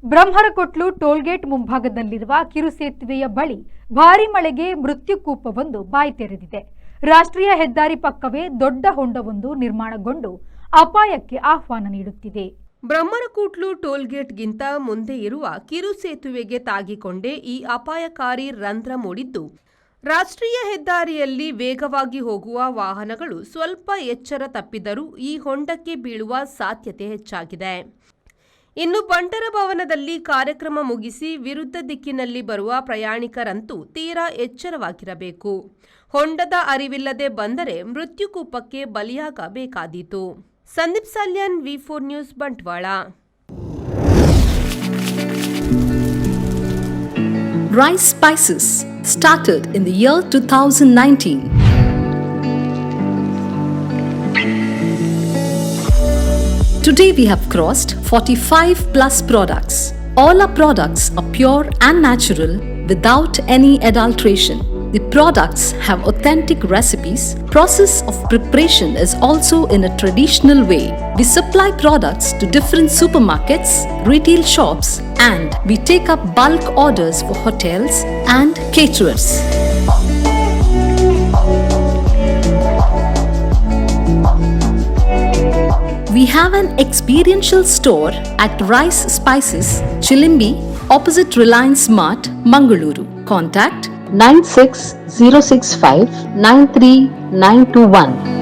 ಬ್ರಹ್ಮರಕೊಟ್ಲು toll gate ಮುಂಭಾಗದಲ್ಲಿರುವ ಕಿರುಸೇತುವೆಯ ಬಳಿ ಭಾರೀ ಮಳೆಗೆ ಮೃತ್ಯುಕೂಪವೊಂದು ಬಾಯಿ ತೆರೆದಿದೆ. ರಾಷ್ಟ್ರೀಯ ಹೆದ್ದಾರಿ ಪಕ್ಕವೇ ದೊಡ್ಡ ಹೊಂಡವೊಂದು ನಿರ್ಮಾಣಗೊಂಡು ಅಪಾಯಕ್ಕೆ ಆಹ್ವಾನ ನೀಡುತ್ತಿದೆ. ಬ್ರಹ್ಮರಕೊಟ್ಲು ಟೋಲ್ಗೇಟ್ಗಿಂತ ಮುಂದೆ ಇರುವ ಕಿರುಸೇತುವೆಗೆ ತಾಗಿಕೊಂಡೇ ಈ ಅಪಾಯಕಾರಿ ರಂಧ್ರ ಮೂಡಿದ್ದು, ರಾಷ್ಟ್ರೀಯ ಹೆದ್ದಾರಿಯಲ್ಲಿ ವೇಗವಾಗಿ ಹೋಗುವ ವಾಹನಗಳು ಸ್ವಲ್ಪ ಎಚ್ಚರ ತಪ್ಪಿದರೂ ಈ ಹೊಂಡಕ್ಕೆ ಬೀಳುವ ಸಾಧ್ಯತೆ ಹೆಚ್ಚಾಗಿದೆ. ಇನ್ನು ಬಂಟರ ಭವನದಲ್ಲಿ ಕಾರ್ಯಕ್ರಮ ಮುಗಿಸಿ ವಿರುದ್ಧ ದಿಕ್ಕಿನಲ್ಲಿ ಬರುವ ಪ್ರಯಾಣಿಕರಂತೂ ತೀರಾ ಎಚ್ಚರವಾಗಿರಬೇಕು. ಹೊಂಡದ ಅರಿವಿಲ್ಲದೆ ಬಂದರೆ ಮೃತ್ಯುಕೂಪಕ್ಕೆ ಬಲಿಯಾಗಬೇಕಾದೀತು. Sandeep Salian, V4 news, Bantwal. Rice Spices started in the year 2019. Today we have crossed 45 plus products. All our products are pure and natural without any adulteration. The products have authentic recipes. Process of preparation is also in a traditional way. We supply products to different supermarkets, retail shops, and we take up bulk orders for hotels and caterers. We have an experiential store at Rice Spices, Chilimbi, opposite Reliance Mart, Mangaluru. Contact 96 065 93921.